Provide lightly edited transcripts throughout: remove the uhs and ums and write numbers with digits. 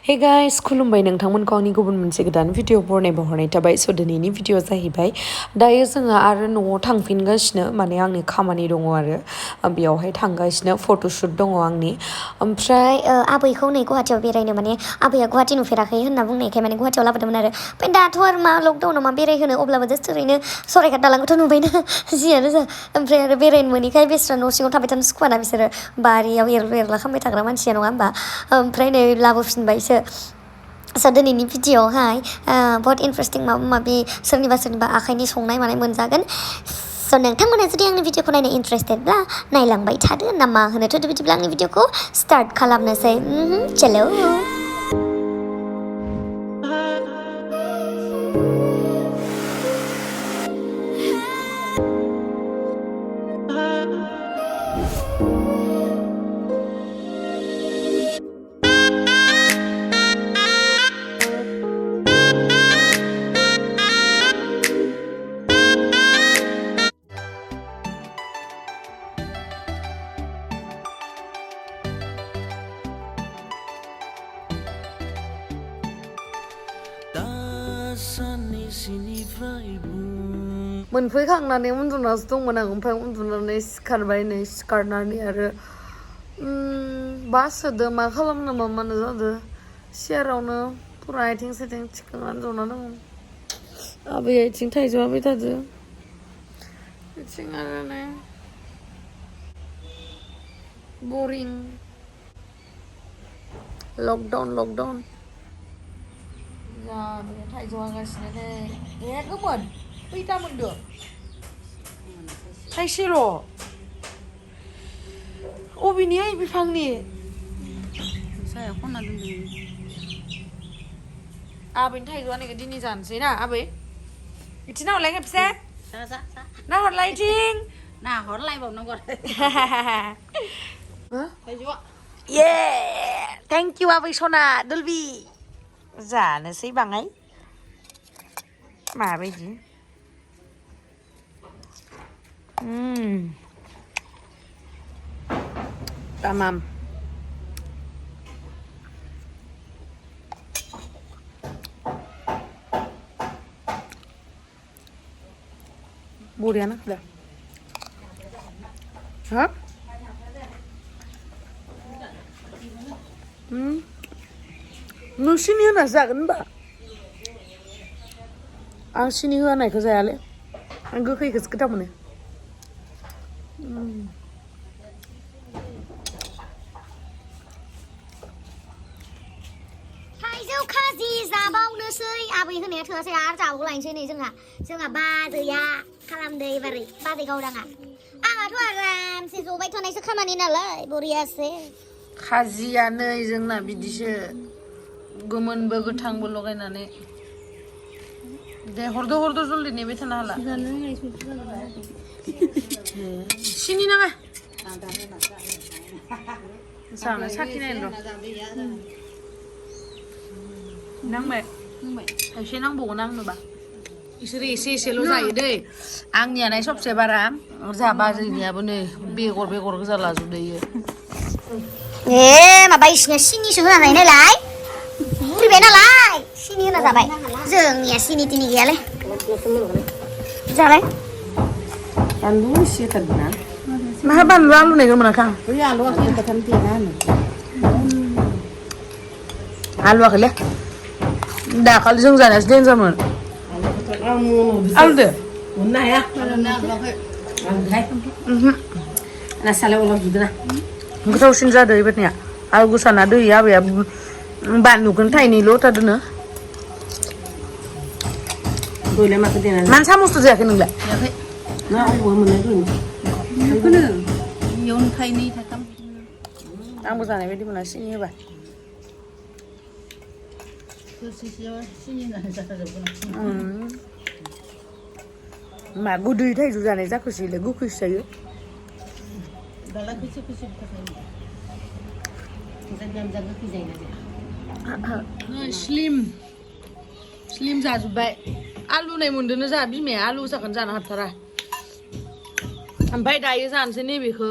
Hey guys, खुलुमबाय नोंथांमोनखौ आंनि गुबुन मोनसे गोदान भिडिअ बरनाय थाबाय स' दिनैनि भिडिअ जाहैबाय दायो जोङो आरो न'आव थांफिनगासिनो माने आंनि खामानि दङ आरो बेयावहाय थांगासिनो फट'शुट दङ आंनि ओमफ्राय आबैखौ नै गुवाहाटियाव बेरायनो माने आबैया गुवाहाटि नुफेराखै होनना बुंनायखाय माने गुवाहाटियाव लाबोदोंमोन आरो ओमफ्राय दाथ' आरो मा लकडाउनाव मा बेरायहोनो अब्लाबो जास्ट ओरैनो सरायघाट दालांखौथ' नुबायना जियानो जा ओमफ्राय आरो बेरायनो मोनैखाय बेस्रा न' सिङाव थाबाय थानो सुखुवाना बिसोरो बारियाव एरला खालामबाय थाग्रा मानसिया नङा होमबा ओमफ्राय नै लाबोफिनबायसो स' दिनैनि भिडिअआवहाय बहुत इन्टारेस्टिं माबा माबि सोरनिबा आखाइनि संनाय मानाय मोनजागोन स' नोंथांमोना जुदि आंनि भिडिअखौ नायनो इन्टारेस्टेडब्ला नायलांबाय थादो नामा होनोथ' बिदिब्ला आंनि भिडिअखौ स्टार्ट खालामनोसै चलो मोनफैखांनानै उन्दुनासो दंमोन आं ओमफ्राय उन्दुनानै सिखारबाय नै सिखारनानै आरो बासोदो मा खालामनो मा मानो जादों सियारावनो फुरा आथिं साथिं थिखांनानै जना दङ आबै आथिं थाइजौआबाय थादो बिथिं आरो नै बरिं लकडाउन जा बे थाइजौ हागासिनो नै ए गोमोन खैथा मोनदों थाइसेल' अबेनि बिफांनि साया खना दोनदों आबैनि थाइजौआ नैखौ दिनै जानोसै ना आबै बिथिं नाहरलाय खेबसे नाहरलाय इथिं नाहरलायबावनांगौ थाइजौआ ये थेंक इउ आबै सना दुलबि जानोसै बाङाय माबायदि tamam buriana sudah hah नों सिनि होना जागोन होनबा आं सिनि होनायखौ जायालै आं गोखैखौसो गोथाव मोनो थाइजौ खाजि जाबावनोसै आबै होनाया थोआसै आरो जाबावलायनोसै नै जोंहा बाजैया खालामदो एबारै बाजै गावदाङा आंहाथ' आरामसे जबाय थानायसो खामानि नालाय बरियासे खाजिया नै जोंना बिदिसो गोमोनबो गोथांबो लगायनानै दे हरदो जल्दि नेबाय थानो हाला सिनि नाङा जानो साखिनायनो र' नांबाय थाइसे नांबावगोन आंनोबा बिसोरो एसेल' जायो दै आंनियानाय सबसे बारा जोंहा बाजैनियाबो नै बेगर गोजा लाजोबदोयो माबा इसिना सिनिसो होना जायो नालाय बुरिबाय नालाय सिनि होना जाबाय जोंनिया सिनि तिनि गैयालै जालाय बानलु एसे होथारदोंना मा बानलु आलु नायगोन मोनाखै आं बै आलुआ होबाथाय देना होनो आलुआखैलै दाखालि जों जानायासो देन्जारमोन आलु दे मोननो हाया ना सालाय अलब जुदों ना गोथावसिन जादों एबारनिया आलु गोसाना दै आबैया बानलुखौनो थाइनैल' होथारदोंनो गयलाय माखौ देना मानो सामसथ' जायाखै नोंलाय जायाखै ना अबाव मोननाय दं बेखौनो इयावनो थाइनै थाइथाम आंबो जानाय बायदि मोना सिनि होबा मा गोदै थाइजौ जानाय जाखोसैलाय गोखैसो जायो दाला खैसे स्लिम जाजोब्बाय आलु नाय मोनदोंनो जा बिमाया आलु जाखोन जानो हाथारा ओमफ्राय दायो जानोसै नैबेखौ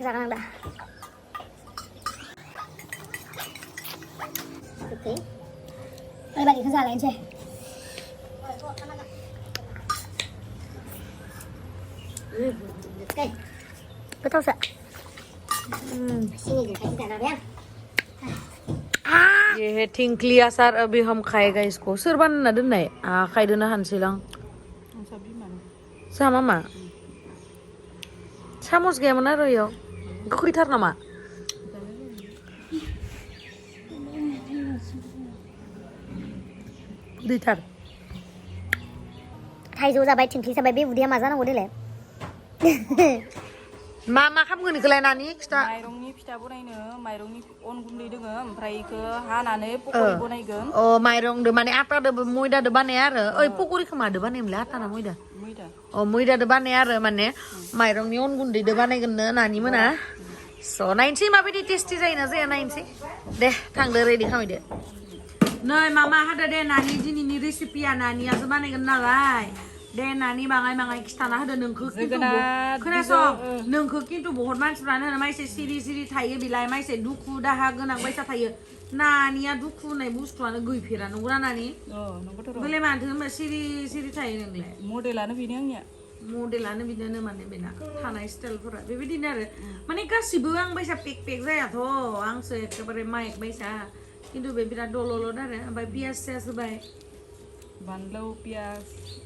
जागोन आं दा बायदिखौ जालायनोसै गोथावसो ये थिंकली आसार अभी हम खाएगा इसको सोर बानायना दोननाय आखाइदोनो हानसैलां जामा मा सामस गैयामोन आरो इयाव गोखैथार नामा दैथार थाइजौ जाबाय थिंख्लि जाबाय बे उदैया मा जानांगौ देलाय मा खामगोन इखोलाय नानि खिथा माइरंनि फिथा बनायनो माइरंनि अन गुन्दै दोङो ओमफ्राय इखो हानानै पकरि बनायगोन अ माइरंदो माने आटादो मैदादो बानाय आरो ओइ पकरिखौ मादो बानायमोनलाय आटा ना मैदा मैदा अ मैदादो बानाय आरो माने माइरंनि अन गुन्दैदो बानायगोननो नानि मोना स' नायनोसै माबायदि टेस्टि जायोना जाया नायनोसै दे थांदो रेडि खालामदो नै मामा हादो दे नानि दिनैनि रेसिपिया नानियासो बानायगोन नालाय दे नानि बाङाय खिथाना होदो नोंखो खोनासं नोंखो खिन्थु बहुत मानसिफ्रानो होनो माइसे सिरि थायो बिलाय माइसे दुखु दाहा गोनां बायसा थायो नानिया दुखु होननाय बुस्थुआनो गैफेरा नंगौना नानि बोले माथो सिरि थायो नोंलाय मडेलानो बेनो आंनिया मडेलानो बिदिनो माने बेना थानाय स्टाइलफोरा बेबायदिनो आरो माने गासिबो आं बायसा पेक जायाथ' आंसो एखेबारे माइक बायसा खिन्थु बे बिराद दल'ल' आरो ओमफ्राय पियास होबाय बानलु पियास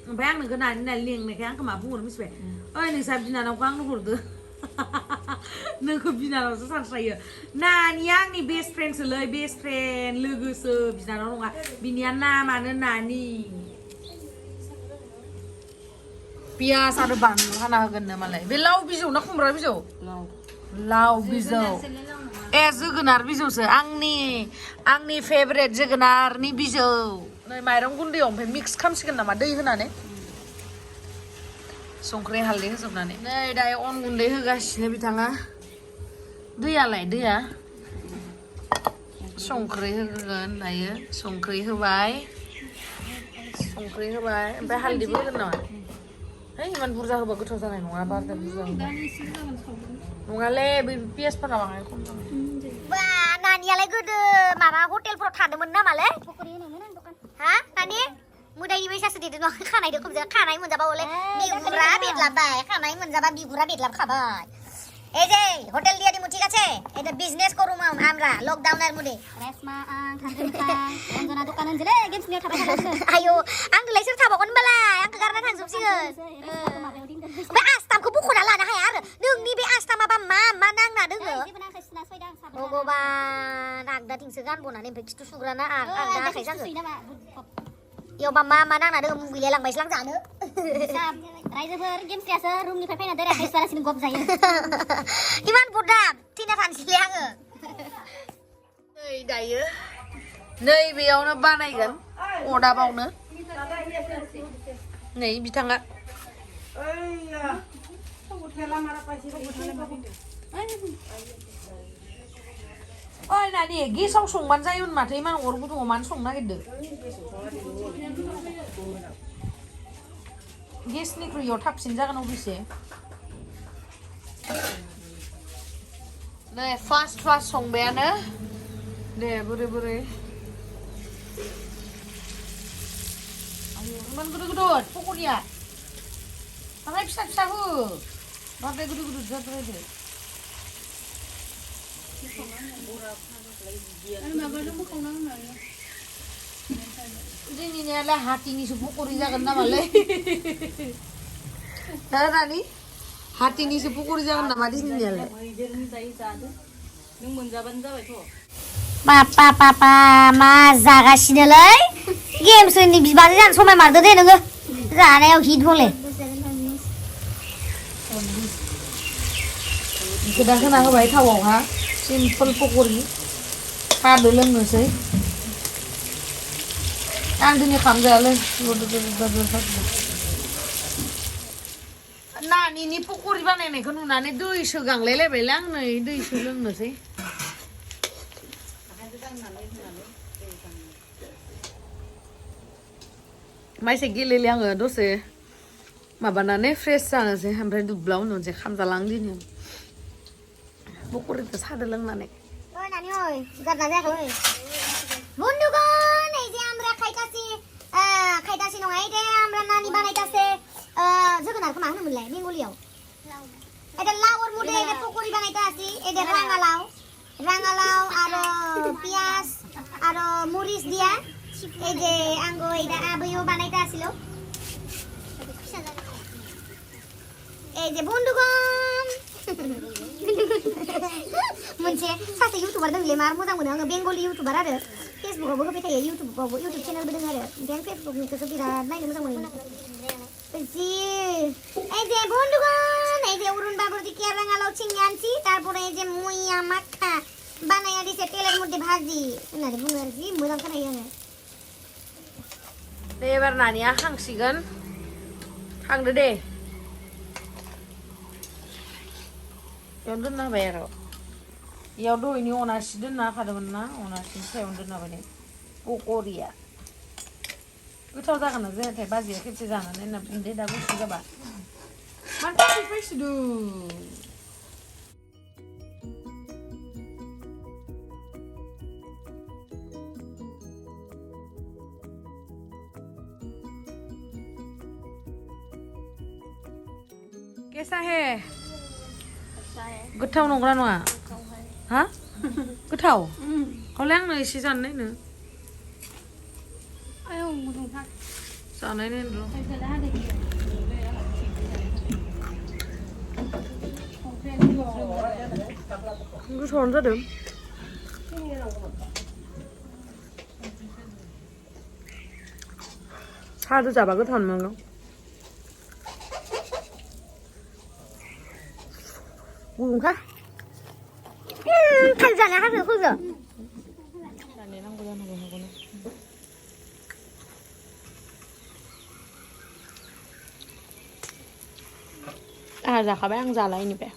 ओमफ्राय आं नोंखौ नानि लेंनायखाय आंखौ मा बुंहर मिथिबाय ओइ नोंसा बिनानावखौ आंनो हरदो नोंखौ बिनानावसो सानस्रायो नानिया आंनि बेस्ट फ्रेन्डसोलै बेस्ट फ्रेन्ड लोगोसो बिनानाव नङा बिनिया नामानो नानि पियास आरो बानलु हाना होगोननो मालाय बे लाव बिजौ ना खुमब्रा बिजौ लाव बिजौ ए जोगोनार बिजौसो आंनि फेभरेट जोगोनारनि बिजौ नै माइरं गुन्दैयाव ओमफ्राय मिक्स खालामसिगोन नामा दै होनानै संख्रि हालदै होजोबनानै नै दायो अन गुन्दै होगासिनो बिथाङा दैया संख्रि होगोन दायो संख्रि होबाय ओमफ्राय हालदैबो होगोन नामा है इमान बुरजा होबा गोथाव जानाय नङा बारदा बुरजा नङालै बै पियासफोरा बाङाय खम जागोन बा नानियालाय गोदो माबा हटेलफोराव थादोंमोन नामालै हा नानि मुदायनि बैसासो देदों न' खानायदो खमजों खानाय मोनजाबा हले बिगुरा बेदलाबबाय खानाय मोनजाबा बिगुरा बेदलाबखाबाय এই যে হোটেল দিয়ে দিমু ঠিক আছে এটা বিজনেস করুম আমরা লকডাউনের মধ্যে রেশমা আং থানজনকা অঞ্জনা দোকান আনজলে गेमस्रियाव थाबाय थादों आयौ आंखौलाय सोर थाबावगोन होनबालाय आंखौ गारना थांजोबसिगोन बे आस्तामखौ बख'ना लानो हाया आरो नोंनि बे आस्तामाबा मा नांना दोङो भगबान आगदाथिंसो गानबोनानै ओमफ्राय खिथु सुग्राना आगदा आखाइ जागोन इयावबा मा नांना दोङो मुगैलाय लांबायसो लांजानो रायजोफोर गेमस्रियासो रुमनिफ्राय फैना दोराखै जालासिनो गब जायो इमान बुरदाम थैना थानोसैलै आङो नै दायो नै बेयावनो बानायगोन अदाबावनो नै बिथाङा ओइ नानि गेसाव संबानो जायोमोन माथो इमान अर गुदुङाव मानो संनो नागिरदो गेसनिख्रुइ इयाव थाबसिन जागोन अबेसे नै फास्ट संबायानो दे बोरै इमान गिदिर पकरिया बाङाय फिसा हो बांद्राय गिदिर जाद्रायदो दिनैनियालाय हाथिनिसो पकरि जागोन नामालै दा नानि हाथिनिसो पकरि जागोन नामा दिनैनियालाय नों मोनजाबानो जाबायथ' पापा मा जागासिनोलै गेमस्रिनि बिबाजै जानो समाय मारदो दे नोङो जानायाव हिट हले गोदा होना होबाय थावआवहा सिम्पोल पकरि सादो लोंनोसै आं दिनै खामजायालै नानिनि पकरि बानायनायखौ नुनानै दैसो गांलायलायबायलै आं नै दैसो लोंनोसै माइसे गेलेले आङो दसे माबानानै फ्रेस जानोसै ओमफ्राय दुब्लाव उन्दुनोसै खामजालां दिनै पकरिखौ सादो लोंनानै नानि ओइ गारना जायाखै बन्दुगन এই যে আমরা খাইতে बानायगासिनो दङ ओइ दे आमरा नानि बानायगासे जोगोनारखौ मा होनोमोनलाय बेंगलियाव এটা লাউর মধ্যে এটা পকোড়ি বানাইতে আসি এটা রাঙালাউ আর পেঁয়াজ আর মরিচ দিয়া এই যে আঙ্গো এটা আবইও বানাইতে আসিল এই যে বন্ধুগণ मोनसे सासे इउटुबार दंलै मार मोजां मोनो आङो बेंगलि इउटुबार आरो फेसबुकावबो होबाय थायो इउटुब चेनेलबो दं आरो ओमफ्राय आं फेसबुकनिखौसो बिराद नायनो मोजां मोनो जी এই যে বন্ধুগণ এই যে অরুণ বাবুর দিকে রাঙালাউ চিংড়ি আনছি তারপরে এই যে মুইয়া মাখা বানাইয়া দিছে তেলের মধ্যে ভাজি होननानै बुङो आरो जि मोजां खोनायो आङो दे एबार नानिया खांसिगोन खांदो दे बेयावनो दोनना होबाय आरो इयाव दहायनि अनासि दोनना होखादोंमोन ना अनासिनि सायावनो दोनना होबाय नै पकरिया गोथाव जागोन ना जायाखै बाजैया खेबसे जानानै होनना बुंदे दा गुसु जाबा मानो थाखाय फैसोदों कैसा है गोथाव नंगौना नङा हा गोथाव हले आंनो एसे जानो नायनो आयौ गुदुंथार जानाय नायनो र' गोथावानो जादों साहाजों जाबा गोथाव मोनगौ गुदुंखा खाल जानो हागो होगो जानो नांगौ जानांगौ नंगौना आंहा जाखाबाय आं जाला इनिफ्राय